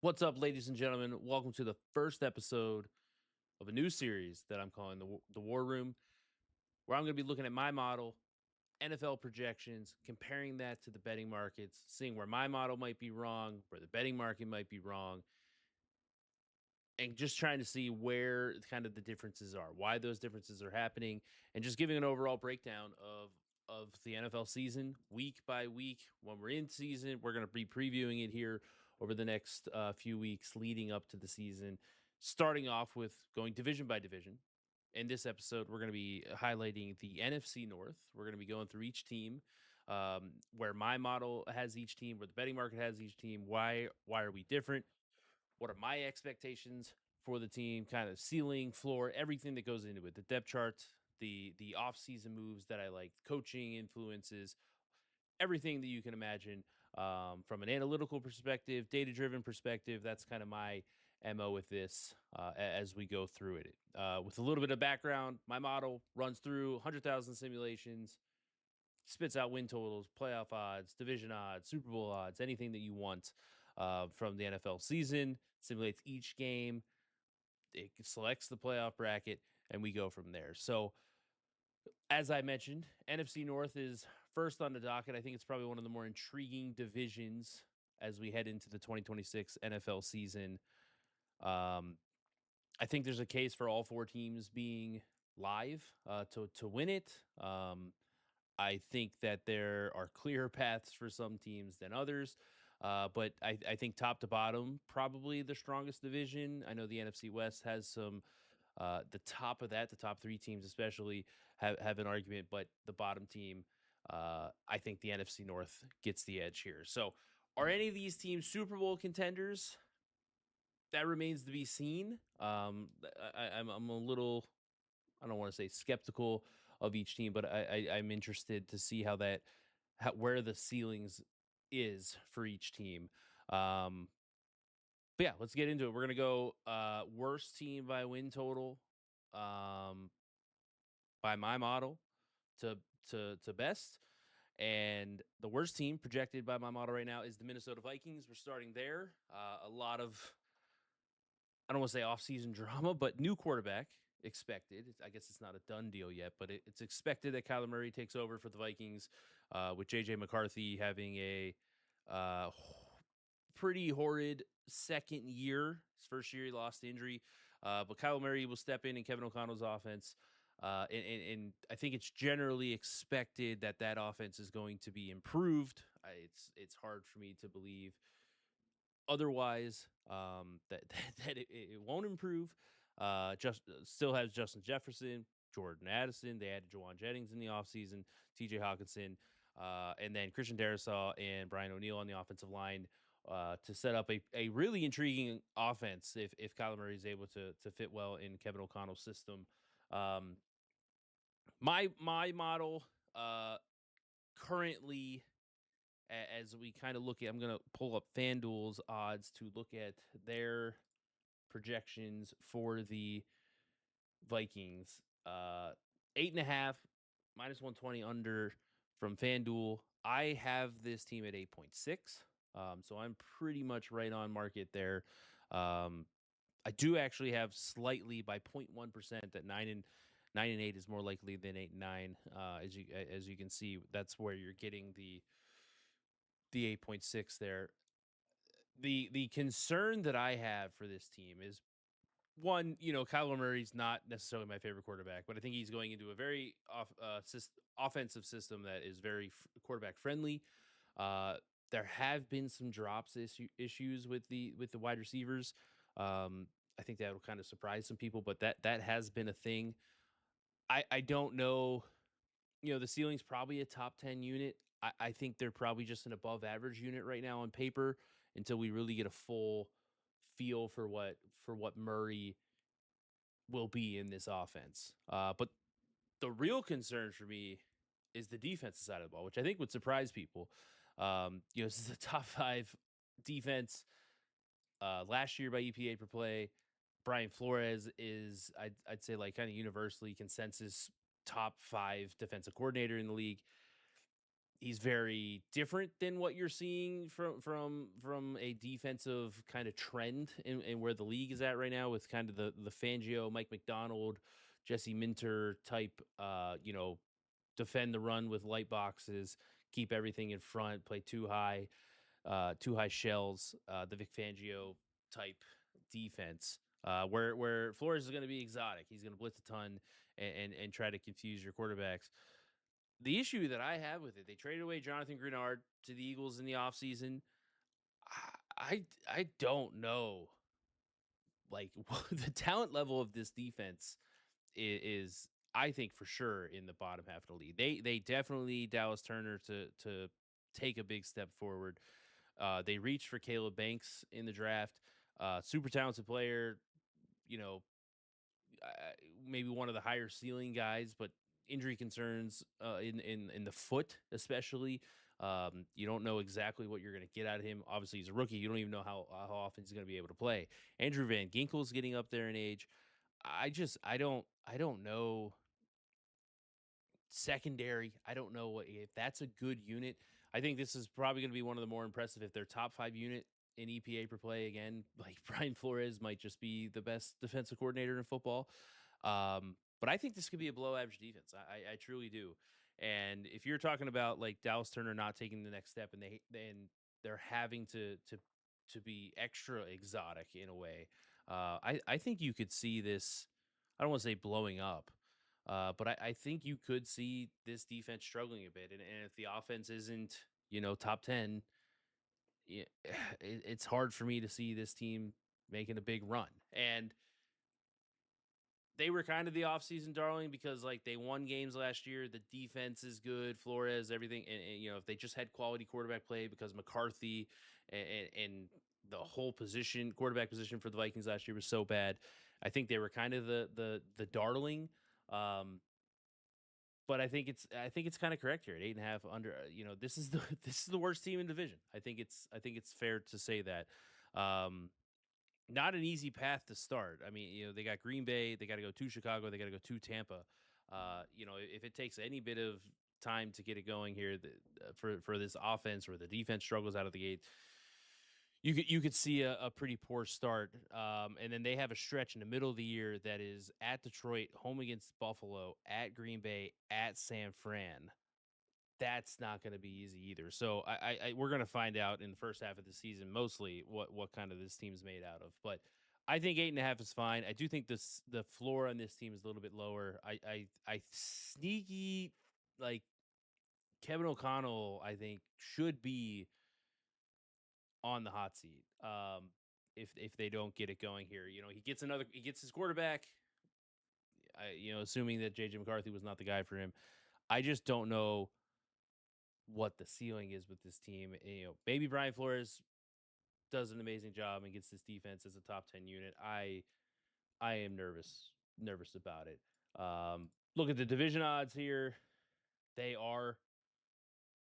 What's up, ladies and gentlemen? Welcome to the first episode of a new series that I'm calling the War Room, where I'm going to be looking at my model, NFL projections, comparing that to the betting markets, seeing where my model might be wrong, where the betting market might be wrong, and just trying to see where kind of the differences are, why those differences are happening, and just giving an overall breakdown of the NFL season week by week. When we're in season, we're going to be previewing it here over the next few weeks leading up to the season, starting off with going division by division. In this episode, we're going to be highlighting the NFC North. We're going to be going through each team, where my model has each team, where the betting market has each team. Why are we different? What are my expectations for the team? Kind of ceiling, floor, everything that goes into it. The depth chart, the off-season moves that I like, coaching influences, everything that you can imagine from an analytical perspective, data-driven perspective. That's kind of my MO with this as we go through it. With a little bit of background, my model runs through 100,000 simulations, spits out win totals, playoff odds, division odds, Super Bowl odds, anything that you want from the NFL season, simulates each game, it selects the playoff bracket, and we go from there. So, as I mentioned, NFC North is first on the docket. I think it's probably one of the more intriguing divisions as we head into the 2026 NFL season. Um, I think there's a case for all four teams being live to win it. I think that there are clearer paths for some teams than others. But I think top to bottom, probably the strongest division. I know the NFC West has some, the top of that, the top three teams especially, have an argument, but the bottom team, I think the NFC North gets the edge here. So, are any of these teams Super Bowl contenders? That remains to be seen. I'm a little, I don't want to say skeptical of each team, but I'm interested to see where the ceilings is for each team. Um, but yeah, let's get into it. We're gonna go worst team by win total, um, by my model to to best. And the worst team projected by my model right now is the Minnesota Vikings. We're starting there. A lot of, I don't want to say off-season drama, but new quarterback expected. I guess it's not a done deal yet, but it's expected that Kyler Murray takes over for the Vikings, with JJ McCarthy having a uh, pretty horrid second year. His first year he lost to injury, but Kyler Murray will step in Kevin O'Connell's offense. And I think it's generally expected that that offense is going to be improved. It's hard for me to believe otherwise, that it won't improve. Just still has Justin Jefferson, Jordan Addison. They added Jawan Jennings in the offseason, TJ Hawkinson, and then Christian Darrisaw and Brian O'Neill on the offensive line to set up a really intriguing offense if Kyler Murray is able to fit well in Kevin O'Connell's system. Um, my model currently, as we kind of look at, I'm going to pull up FanDuel's odds to look at their projections for the Vikings. 8.5, -120 under from FanDuel. I have this team at 8.6. So I'm pretty much right on market there. I do actually have slightly by 0.1% that 9-8 is more likely than 8-9. As you can see, that's where you're getting the 8.6 there. The concern that I have for this team is, one, Kyler Murray's not necessarily my favorite quarterback, but I think he's going into a very offensive system that is very quarterback friendly. There have been some issues with the wide receivers. I think that will kind of surprise some people, but that has been a thing. I don't know. The ceiling's probably a top 10 unit. I think they're probably just an above average unit right now on paper until we really get a full feel for what Murray will be in this offense. But the real concern for me is the defensive side of the ball, which I think would surprise people. This is a top 5 defense last year by EPA per play. Brian Flores is, I'd say, like, kind of universally consensus top 5 defensive coordinator in the league. He's very different than what you're seeing from a defensive kind of trend in where the league is at right now, with kind of the Fangio, Mike McDonald, Jesse Minter type, defend the run with light boxes, keep everything in front, play too high shells, the Vic Fangio type defense. Where Flores is going to be exotic. He's going to blitz a ton and try to confuse your quarterbacks. The issue that I have with it, they traded away Jonathan Grenard to the Eagles in the offseason. I don't know, like, the talent level of this defense is, I think, for sure in the bottom half of the league. They definitely need Dallas Turner to take a big step forward. They reached for Caleb Banks in the draft. Super talented player, you know, uh, maybe one of the higher ceiling guys, but injury concerns in the foot, especially. You don't know exactly what you're going to get out of him. Obviously, he's a rookie. You don't even know how often he's going to be able to play. Andrew Van Ginkel's getting up there in age. I don't know secondary. I don't know if that's a good unit. I think this is probably going to be one of the more impressive if they're top 5 unit in EPA per play again. Like, Brian Flores might just be the best defensive coordinator in football. But I think this could be a below average defense. I truly do. And if you're talking about like Dallas Turner not taking the next step, and they're having to be extra exotic in a way, I think you could see this. I don't want to say blowing up, but I think you could see this defense struggling a bit. And if the offense isn't, top 10, it's hard for me to see this team making a big run. And they were kind of the offseason darling because, like, they won games last year. The defense is good, Flores, everything. And if they just had quality quarterback play, because McCarthy and the whole quarterback position for the Vikings last year was so bad. I think they were kind of the darling. Um, but I think it's kind of correct here at 8.5 under. This is the this is the worst team in division. I think it's fair to say that. Um, Not an easy path to start. I mean, they got Green Bay, they got to go to Chicago, they got to go to Tampa. If it takes any bit of time to get it going here, for this offense, or the defense struggles out of the gate, you could see a pretty poor start. And then they have a stretch in the middle of the year that is at Detroit, home against Buffalo, at Green Bay, at San Fran. That's not going to be easy either. So we're going to find out in the first half of the season mostly what kind of this team is made out of. But I think 8.5 is fine. I do think the floor on this team is a little bit lower. I sneaky, like, Kevin O'Connell, I think, should be on the hot seat. If they don't get it going here, he gets his quarterback. Assuming that JJ McCarthy was not the guy for him, I just don't know what the ceiling is with this team. Maybe Brian Flores does an amazing job and gets this defense as a top 10 unit. I am nervous about it. Look at the division odds here. They are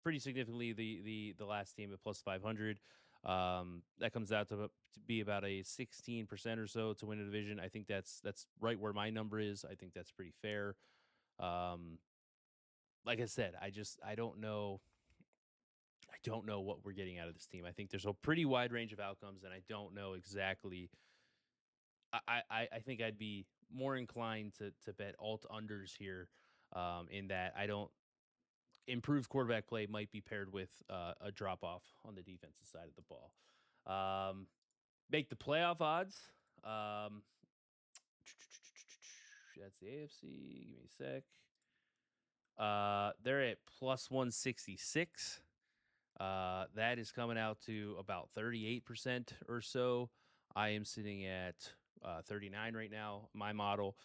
pretty significantly the last team at plus 500. That comes out to be about a 16% or so to win a division. I think that's right where my number is. I think that's pretty fair. Um, like I said, I don't know. I don't know what we're getting out of this team. I think there's a pretty wide range of outcomes, and I don't know exactly. I think I'd be more inclined to bet alt unders here, in that I don't improved quarterback play might be paired with a drop off on the defensive side of the ball. Make the playoff odds. Um, that's the AFC. Give me a sec. They're at plus 166. That is coming out to about 38% or so. I am sitting at 39 right now. My model,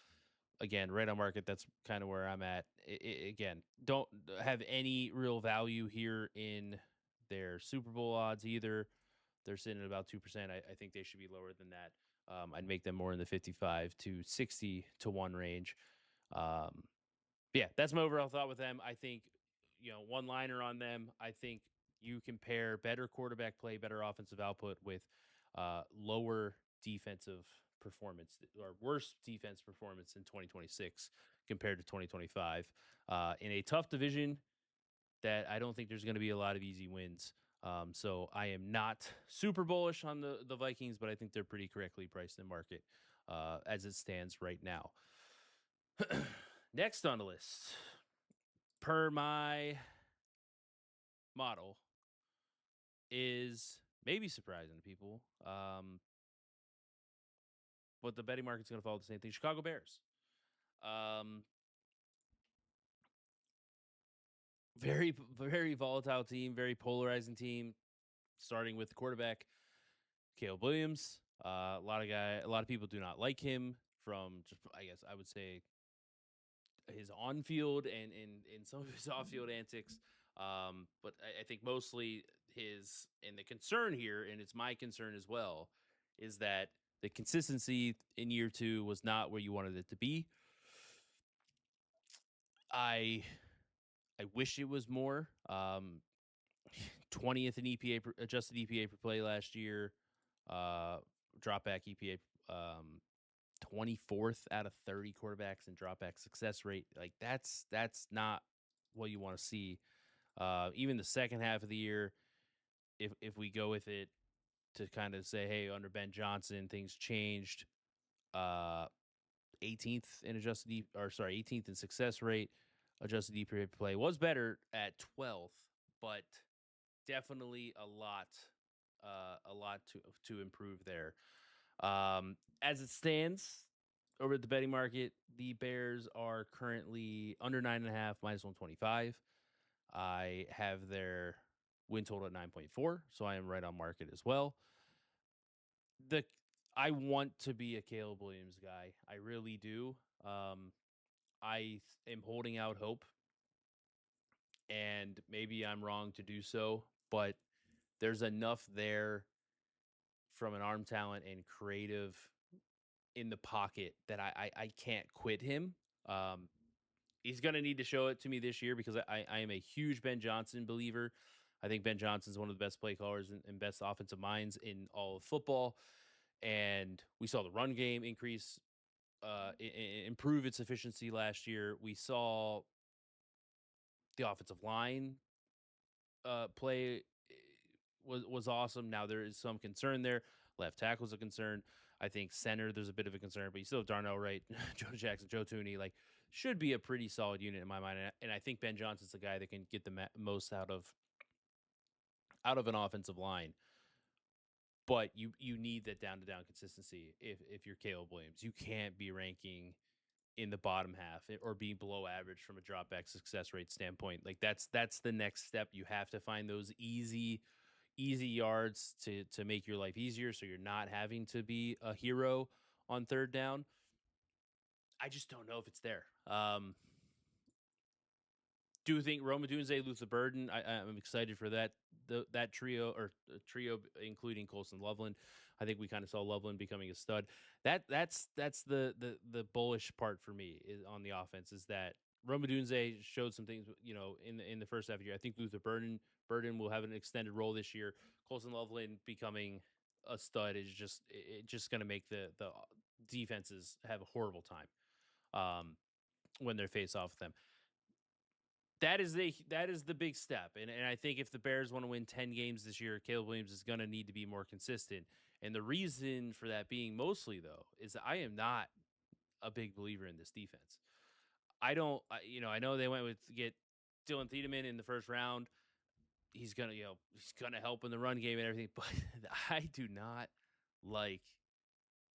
again, right on market. That's kind of where I'm at. Again, don't have any real value here in their Super Bowl odds either. They're sitting at about 2%. I think they should be lower than that. I'd make them more in the 55 to 60 to 1 range. Um, yeah, that's my overall thought with them. I think, one liner on them. I think you compare better quarterback play, better offensive output with lower defensive performance, or worse defense performance in 2026 compared to 2025. In a tough division, that I don't think there's going to be a lot of easy wins. So I am not super bullish on the Vikings, but I think they're pretty correctly priced in market as it stands right now. Next on the list, per my model, is maybe surprising to people, but the betting market's going to follow the same thing. Chicago Bears. Um, very volatile team, very polarizing team. Starting with the quarterback, Caleb Williams. A lot of people do not like him from just, I guess I would say, his on field and some of his off field antics. But I think mostly and the concern here, and it's my concern as well, is that the consistency in year 2 was not where you wanted it to be. I wish it was more. 20th in adjusted EPA per play last year. Drop back EPA, 24th out of 30 quarterbacks in drop back success rate. Like that's not what you want to see. Even the second half of the year, if we go with it to kind of say, hey, under Ben Johnson, things changed. 18th in 18th in success rate. Adjusted EPA per play was better at 12th, but definitely a lot to improve there. As it stands over at the betting market, the Bears are currently under 9.5, minus 125. I have their win total at 9.4, so I am right on market as well. I want to be a Caleb Williams guy. I really do. I am holding out hope, and maybe I'm wrong to do so, but there's enough there from an arm talent and creative in the pocket that I can't quit him. He's going to need to show it to me this year because I am a huge Ben Johnson believer. I think Ben Johnson's one of the best play callers and best offensive minds in all of football. And we saw the run game increase, improve its efficiency last year. We saw the offensive line play was awesome. Now there is some concern there. Left tackle is a concern. I think center there's a bit of a concern, but you still have Darnell Wright, Joe Jackson, Joe Tooney. Like should be a pretty solid unit in my mind. And I think Ben Johnson's the guy that can get the most out of an offensive line. But you need that down to down consistency if you're Caleb Williams. You can't be ranking in the bottom half or being below average from a drop back success rate standpoint. Like that's the next step. You have to find those easy yards to make your life easier so you're not having to be a hero on third down. I just don't know if it's there. Do you think Rome Odunze, Luther Burden? I'm excited for that trio including Colson Loveland. I think we kind of saw Loveland becoming a stud. That's the bullish part for me is on the offense is that Rome Odunze showed some things, in the first half of the year. I think Luther Burden will have an extended role this year. Colson Loveland becoming a stud is just going to make the defenses have a horrible time when they're face off with them. That is the big step. And I think if the Bears want to win 10 games this year, Caleb Williams is going to need to be more consistent. And the reason for that being mostly, though, is that I am not a big believer in this defense. I know they went with get Dylan Thiedemann in the first round. He's gonna help in the run game and everything, but I do not like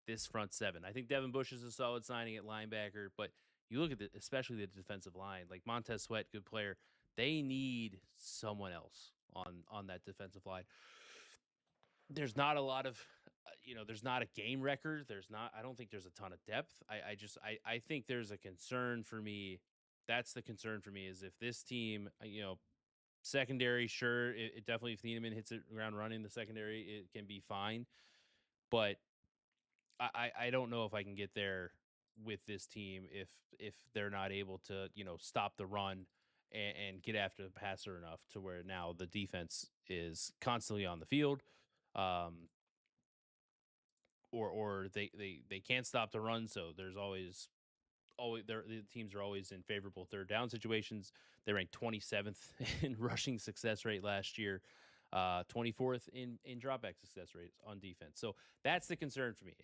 this front seven. I think Devin Bush is a solid signing at linebacker, but you look at especially the defensive line, like Montez Sweat, good player. They need someone else on that defensive line. There's not a lot of, there's not a game record. I don't think there's a ton of depth. I think there's a concern for me. That's the concern for me is if this team, secondary, sure, it definitely, if Thiedemann hits it ground running, the secondary, it can be fine. But I don't know if I can get there with this team if they're not able to stop the run and get after the passer enough to where now the defense is constantly on the field, or they can't stop the run, so there's always always the teams are always in favorable third down situations. They ranked 27th in rushing success rate last year, 24th in dropback success rates on defense. So that's the concern for me.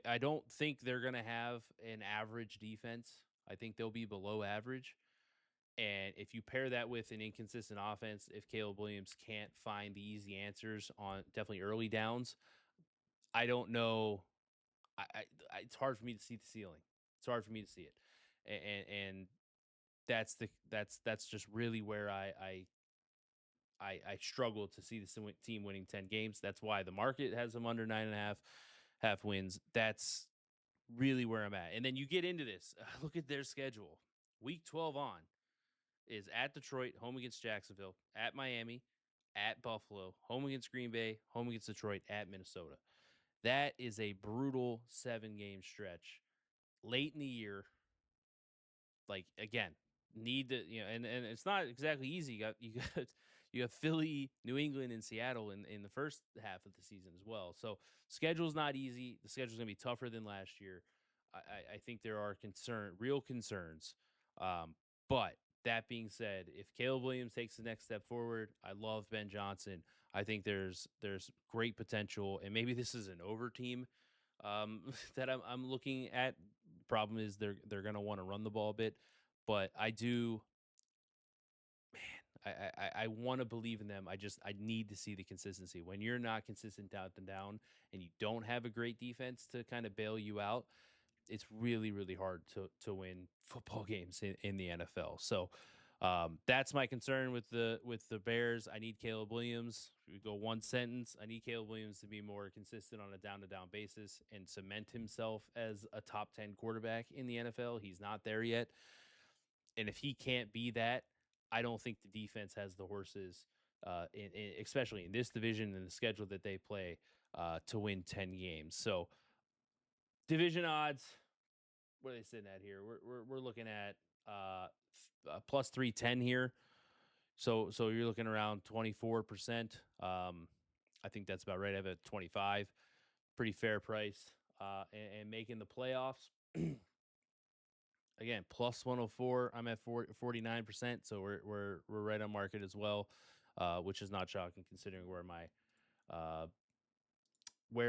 I don't think they're going to have an average defense. I think they'll be below average. And if you pair that with an inconsistent offense, if Caleb Williams can't find the easy answers on definitely early downs, I don't know. It's hard for me to see the ceiling. It's hard for me to see it, and that's just really where I struggle to see the team winning 10 games. That's why the market has them under 9.5 wins. That's really where I'm at. And then you get into this. Look at their schedule. Week 12 on is at Detroit, home against Jacksonville, at Miami, at Buffalo, home against Green Bay, home against Detroit, at Minnesota. That is a brutal 7 game stretch late in the year. Like again, need to and it's not exactly easy. You got Philly, New England, and Seattle in the first half of the season as well. So schedule's not easy. The schedule's gonna be tougher than last year. I think there are real concerns. But that being said, if Caleb Williams takes the next step forward, I love Ben Johnson. I think there's great potential, and maybe this is an over team that I'm looking at. Problem is they're gonna want to run the ball a bit, but I do, man, I want to believe in them. I need to see the consistency. When you're not consistent down and down, and you don't have a great defense to kind of bail you out, it's really really hard to win football games in the NFL. So that's my concern with the Bears. I need Caleb Williams. If we go one sentence, I need Caleb Williams to be more consistent on a down to down basis and cement himself as a top 10 quarterback in the NFL. He's not there yet. And if he can't be that, I don't think the defense has the horses, especially in this division and the schedule that they play, to win 10 games. So division odds, what are they sitting at here? We're looking at plus 310 here. So you're looking around 24%. I think that's about right. I have a 25, pretty fair price. And making the playoffs. Again, plus 104. I'm at 49%, so we're right on market as well, which is not shocking considering where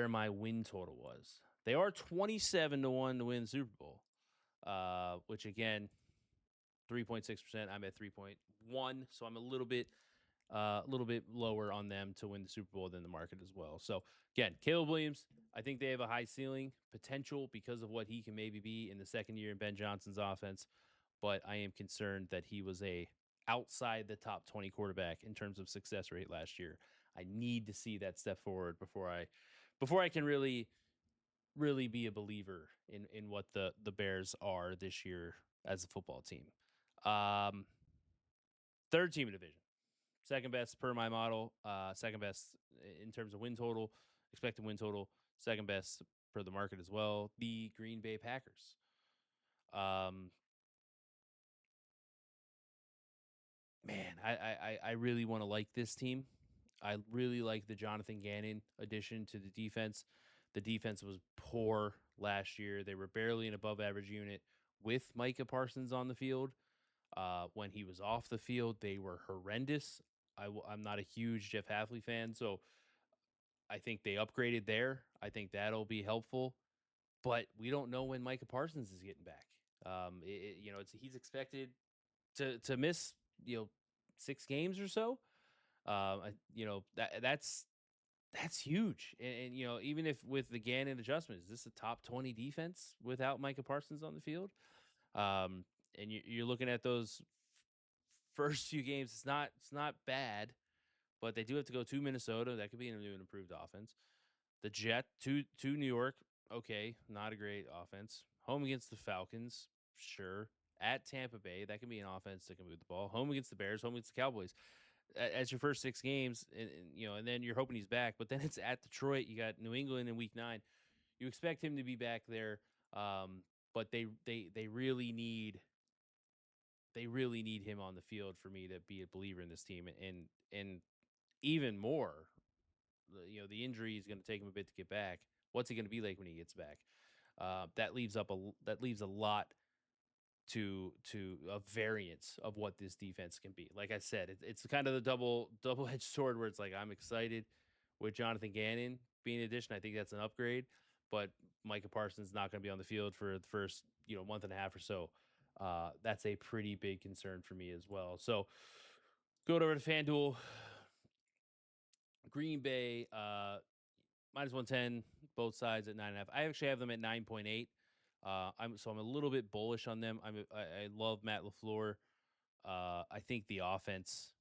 my win total was. They are 27-1 to win the Super Bowl, which again, 3.6%. I'm at 3.1, so I'm a little bit lower on them to win the Super Bowl than the market as well. So again, Caleb Williams, I think they have a high ceiling potential because of what he can maybe be in the second year in Ben Johnson's offense. But I am concerned that he was a outside the top 20 quarterback in terms of success rate last year. I need to see that step forward before I can really be a believer in what the Bears are this year as a football team. Third team in division. Second best per my model. Second best in terms of win total, expected win total. Second best per the market as well. The Green Bay Packers. Man, I really want to like this team. I really like the Jonathan Gannon addition to the defense. The defense was poor last year. They were barely an above average unit with Micah Parsons on the field. When he was off the field, they were horrendous. I'm not a huge Jeff Hafley fan, so I think they upgraded there. I think that'll be helpful, but we don't know when Micah Parsons is getting back. He's expected to miss 6 games or so. That's huge, and even if with the Gannon adjustment, is this a top 20 defense without Micah Parsons on the field? And you're looking at those first few games. It's not bad, but they do have to go to Minnesota. That could be a new and improved offense. The Jet to New York. Okay, not a great offense. Home against the Falcons, sure. At Tampa Bay, that can be an offense that can move the ball. Home against the Bears. Home against the Cowboys. As your first 6 games, and then you're hoping he's back. But then it's at Detroit. You got New England in Week 9. You expect him to be back there, but they really need him on the field for me to be a believer in this team, and even more, the injury is going to take him a bit to get back. What's he going to be like when he gets back? That leaves a lot to a variance of what this defense can be. Like I said, it's kind of the double edged sword where it's like I'm excited with Jonathan Gannon being an addition. I think that's an upgrade, but Micah Parsons not going to be on the field for the first month and a half or so. That's a pretty big concern for me as well. So go over to FanDuel, Green Bay minus 110, both sides at 9.5. I actually have them at 9.8. I'm a little bit bullish on them. I love Matt LaFleur. I think the offense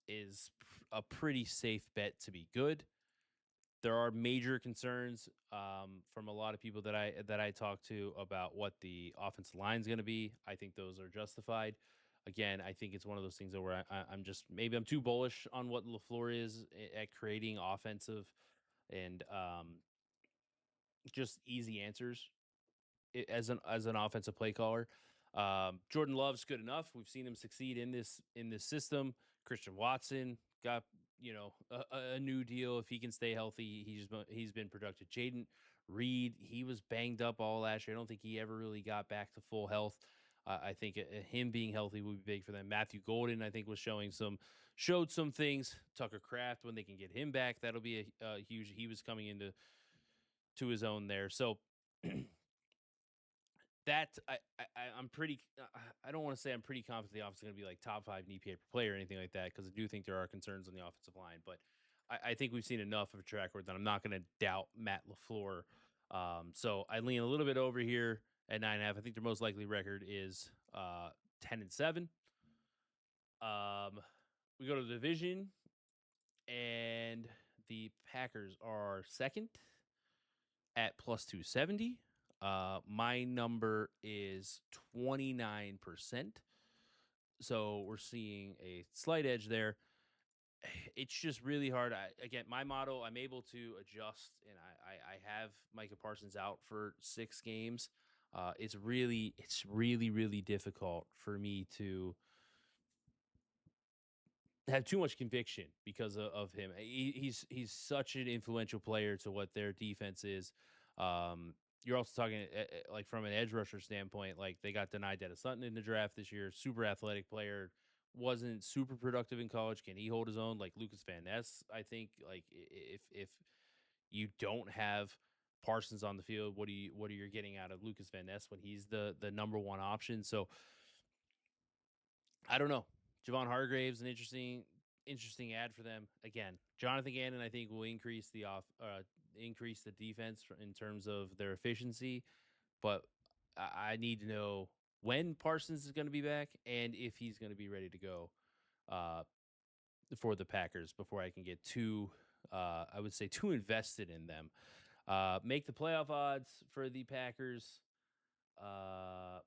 is a pretty safe bet to be good. There are major concerns from a lot of people that I talk to about what the offensive line is going to be. I think those are justified. Again, I think it's one of those things where I'm just maybe I'm too bullish on what LaFleur is at creating offensive and just easy answers as an offensive play caller. Jordan Love's good enough. We've seen him succeed in this system. Christian Watson got a new deal if he can stay healthy. He's been productive. Jaden Reed, he was banged up all last year. I don't think he ever really got back to full health. I think him being healthy would be big for them. Matthew Golden, I think, was showed some things. Tucker Kraft, when they can get him back, that'll be a huge. He was coming into his own there. So that I'm pretty. I don't want to say I'm pretty confident the offense is going to be like top 5 in EPA per play or anything like that, because I do think there are concerns on the offensive line. But I think we've seen enough of a track record that I'm not going to doubt Matt LaFleur. So I lean a little bit over here at 9.5. I think their most likely record is 10-7. We go to the division, and the Packers are second at plus 270. My number is 29%. So we're seeing a slight edge there. It's just really hard. Again, my model, I'm able to adjust, and I have Micah Parsons out for 6 games. It's really, really difficult for me to have too much conviction because of him. He's such an influential player to what their defense is. You're also talking like from an edge rusher standpoint. Like they got denied Dennis Sutton in the draft this year. Super athletic player, wasn't super productive in college. Can he hold his own? Like Lucas Van Ness, I think. Like if you don't have Parsons on the field, what are you getting out of Lucas Van Ness when he's the number one option? So I don't know. Javon Hargrave's an interesting ad for them. Again, Jonathan Gannon, I think, will increase the defense in terms of their efficiency, but I need to know when Parsons is going to be back and if he's going to be ready to go for the Packers before I can get I would say, too invested in them. Make the playoff odds for the Packers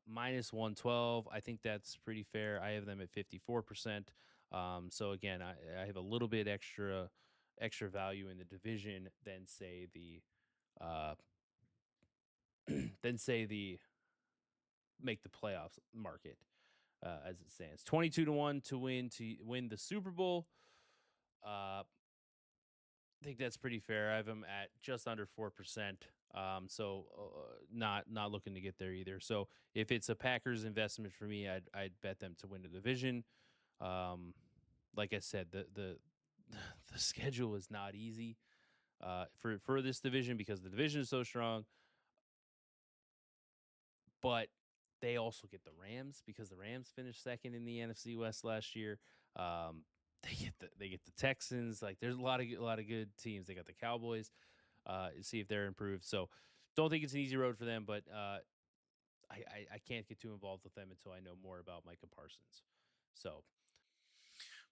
minus 112. I think that's pretty fair. I have them at 54%. So again, I have a little bit extra value in the division than say the make the playoffs market as it stands. 22-1 to win the Super Bowl. I think that's pretty fair. I have them at just under 4%. So not looking to get there either. So if it's a Packers investment for me, I'd bet them to win the division. Like I said, the schedule is not easy for this division because the division is so strong. But they also get the Rams because the Rams finished second in the NFC West last year. They get the Texans. Like there's a lot of good teams. They got the Cowboys. See if they're improved. So don't think it's an easy road for them, but I can't get too involved with them until I know more about Micah Parsons. So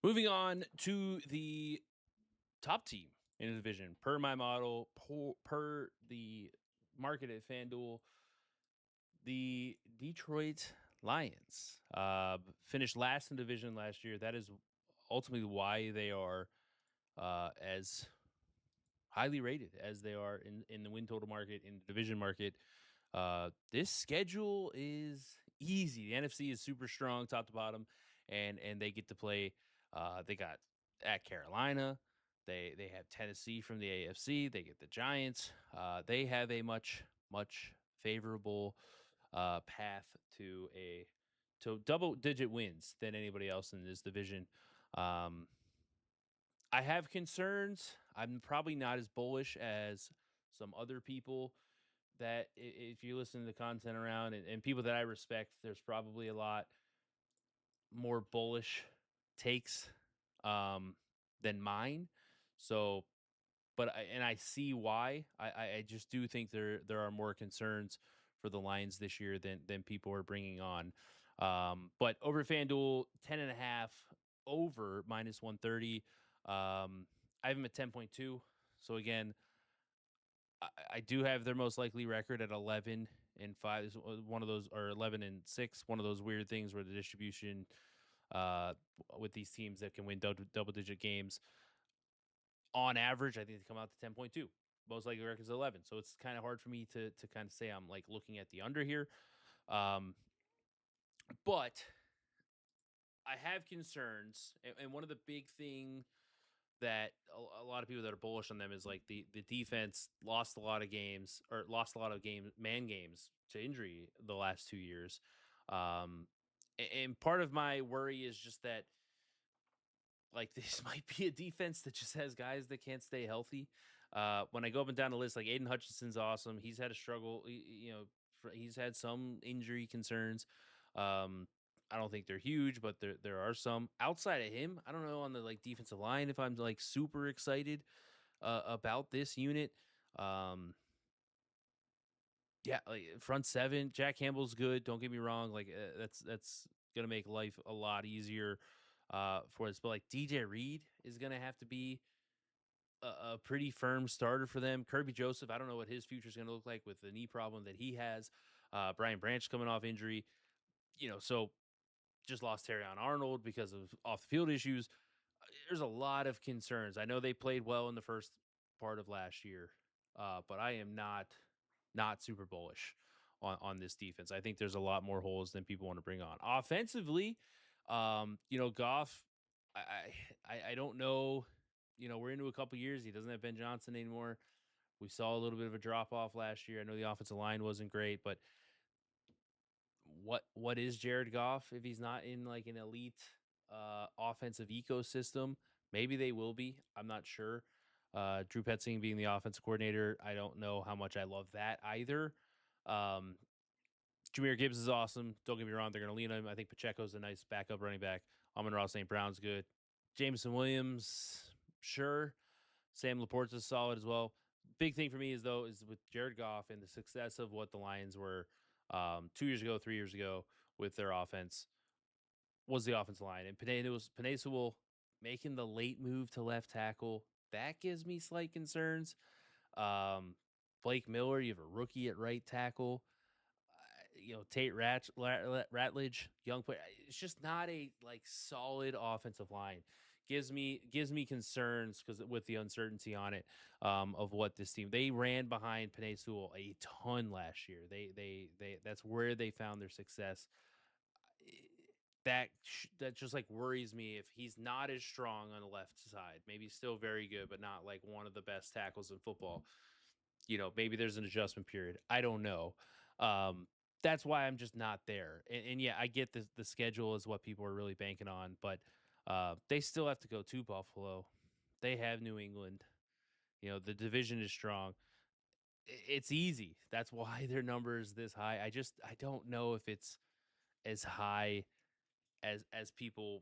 moving on to the top team in the division per my model, per the market at FanDuel. The Detroit Lions finished last in division last year. That is ultimately why they are as highly rated as they are in the win total market, in the division market. This schedule is easy. The NFC is super strong, top to bottom, and they get to play. They got at Carolina. They have Tennessee from the AFC. They get the Giants. They have a much favorable path to a to double digit wins than anybody else in this division. Um, I have concerns. I'm probably not as bullish as some other people that if you listen to the content around and people that I respect, there's probably a lot more bullish takes um, than mine. So, but I see why. I just do think there are more concerns for the Lions this year than people are bringing on. But over FanDuel, 10.5 over minus 130. I have them at 10.2. So again, I do have their most likely record at 11-5. Is one of those, or 11-6. One of those weird things where the distribution uh, with these teams that can win double digit games on average, I think they come out to 10.2. Most likely record is 11. So it's kind of hard for me to kind of say I'm like looking at the under here. Um, but I have concerns, and one of the big thing that a lot of people that are bullish on them is like the defense lost a lot of games, or lost a lot of man games to injury the last 2 years. Um, and part of my worry is just that like this might be a defense that just has guys that can't stay healthy. When I go up and down the list, like Aiden Hutchinson's awesome. He's had a struggle, he's had some injury concerns. I don't think they're huge, but there are some. Outside of him, I don't know on the like defensive line if I'm like super excited about this unit. Um, yeah, like front seven, Jack Campbell's good. Don't get me wrong. Like that's gonna make life a lot easier for us. But like DJ Reed is gonna have to be a pretty firm starter for them. Kirby Joseph, I don't know what his future is gonna look like with the knee problem that he has. Brian Branch coming off injury, so just lost Terry on Arnold because of off the field issues. There's a lot of concerns. I know they played well in the first part of last year, but I am not super bullish on this defense. I think there's a lot more holes than people want to bring on. Offensively, Goff, I don't know. We're into a couple years. He doesn't have Ben Johnson anymore. We saw a little bit of a drop off last year. I know the offensive line wasn't great, but what is Jared Goff if he's not in like an elite offensive ecosystem? Maybe they will be. I'm not sure. Drew Petzing being the offensive coordinator, I don't know how much I love that either. Um, Jameer Gibbs is awesome. Don't get me wrong; they're going to lean on him. I think Pacheco's a nice backup running back. Amon-Ra St. Brown's good. Jameson Williams, sure. Sam Laporte's is solid as well. Big thing for me is with Jared Goff and the success of what the Lions were 2 years ago, 3 years ago with their offense was the offensive line. And Panay will making the late move to left tackle. That gives me slight concerns. Um, Blake Miller, you have a rookie at right tackle. Tate Ratledge, young player. It's just not a like solid offensive line. Gives me concerns because with the uncertainty on it of what this team they ran behind Panay Sewell a ton last year. They that's where they found their success. That just like worries me if he's not as strong on the left side. Maybe still very good, but not like one of the best tackles in football. Maybe there's an adjustment period. I don't know. Um, that's why I'm just not there. And yeah, I get the schedule is what people are really banking on, but they still have to go to Buffalo. They have New England. The division is strong. It's easy. That's why their number is this high. I don't know if it's as high as people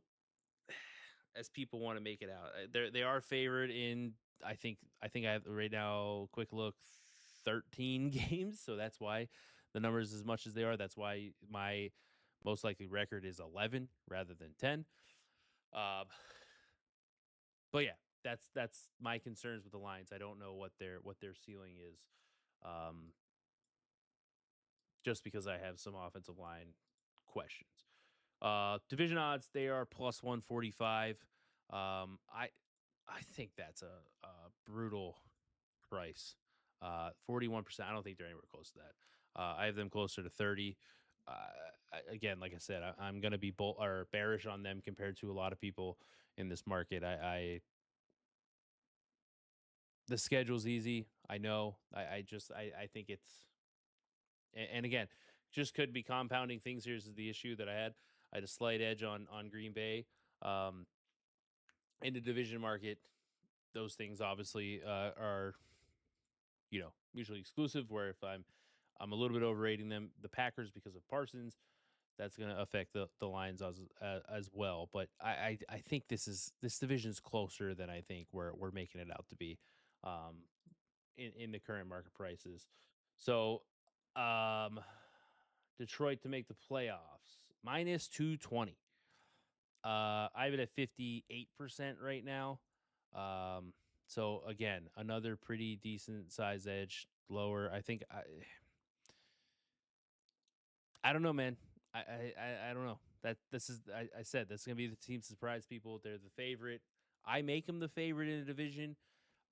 want to make it out. They are favored in I think I have right now quick look 13 games, so that's why the numbers as much as they are. That's why my most likely record is 11 rather than 10. Uh, but yeah, that's my concerns with the Lions. I don't know what their ceiling is, um, just because I have some offensive line questions. Division odds they are plus 145. I think that's a brutal price. 41%. I don't think they're anywhere close to that. I have them closer to 30. Again, like I said, I'm going to be or bearish on them compared to a lot of people in this market. The schedule's easy. I know. I think And again, just could be compounding things. Here's the issue that I had. I had a slight edge on Green Bay. Um, in the division market, those things obviously are mutually exclusive. Where if I'm a little bit overrating the Packers because of Parsons, that's going to affect the Lions as well. But I think this division is closer than I think we're making it out to be, um, in the current market prices. So, um, Detroit to make the playoffs minus 220. I have it at 58% right now. So again, another pretty decent size edge lower. I don't know, man. I don't know. That this is I said that's gonna be the team to surprise people. They're the favorite. I make them the favorite in the division.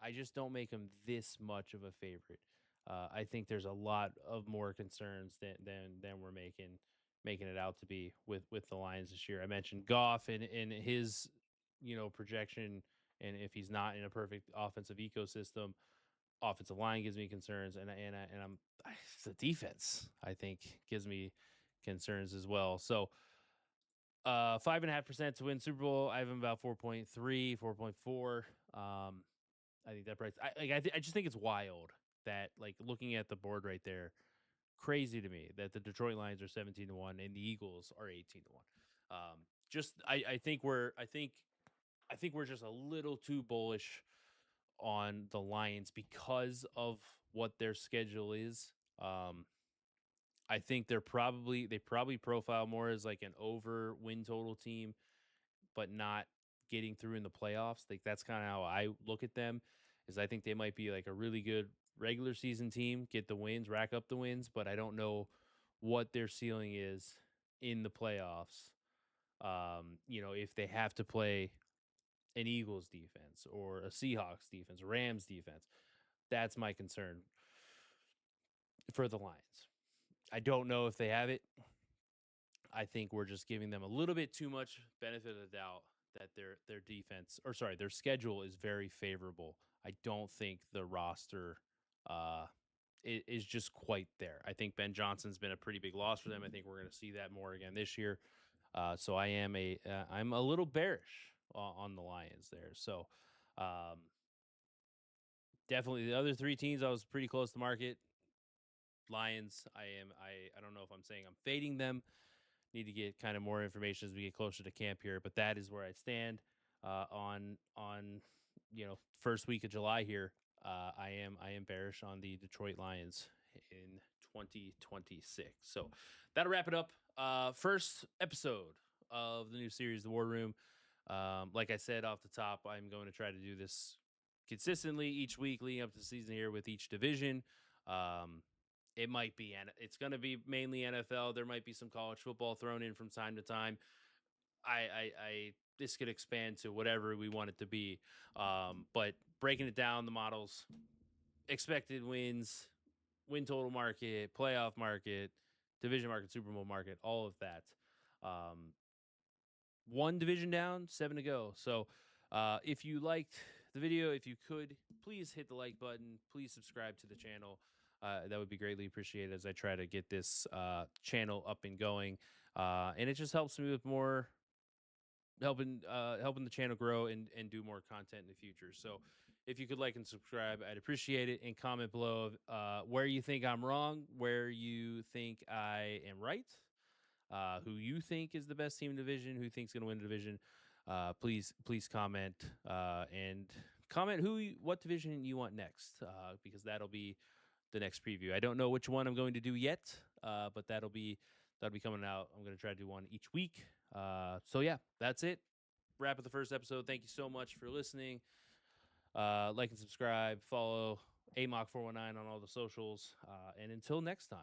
I just don't make them this much of a favorite. I think there's a lot of more concerns than we're making it out to be with the Lions this year. I mentioned Goff in his projection, and if he's not in a perfect offensive ecosystem, offensive line gives me concerns, and the defense I think gives me concerns as well. So 5.5% to win Super Bowl. I have him about 4.3, 4.4. I think that price. I just think it's wild that, like, looking at the board right there, crazy to me that the Detroit Lions are 17-1 and the Eagles are 18-1. Just I think we're just a little too bullish on the Lions because of what their schedule is. I think they probably profile more as like an over win total team, but not getting through in the playoffs. Like that's kind of how I look at them. Is I think they might be like a really good regular season team, get the wins, rack up the wins, but I don't know what their ceiling is in the playoffs. If they have to play an Eagles defense or a Seahawks defense, Rams defense, that's my concern for the Lions. I don't know if they have it. I think we're just giving them a little bit too much benefit of the doubt that their schedule is very favorable. I don't think the roster uh, is just quite there. I think Ben Johnson's been a pretty big loss for them. I think we're going to see that more again this year. So I'm a little bearish on the Lions there. So definitely the other three teams I was pretty close to market. Lions, I don't know if I'm saying I'm fading them. Need to get kind of more information as we get closer to camp here, but that is where I stand on first week of July here. I am bearish on the Detroit Lions in 2026. So that'll wrap it up. First episode of the new series, The War Room. Like I said off the top, I'm going to try to do this consistently each week leading up to the season here with each division. It's going to be mainly NFL. There might be some college football thrown in from time to time. This could expand to whatever we want it to be. But breaking it down, the models, expected wins, win total market, playoff market, division market, Super Bowl market, all of that. One division down, 7 to go. So if you liked the video, if you could, please hit the like button. Please subscribe to the channel. That would be greatly appreciated as I try to get this channel up and going. And it just helps me with more helping the channel grow and do more content in the future. So if you could like and subscribe, I'd appreciate it. And comment below where you think I'm wrong, where you think I am right, who you think is the best team in the division, who thinks going to win the division. Please comment and comment what division you want next, because that'll be the next preview. I don't know which one I'm going to do yet, but that'll be coming out. I'm going to try to do one each week. So yeah, that's it. Wrap up the first episode. Thank you so much for listening. Like and subscribe. Follow AMOC419 on all the socials. And until next time.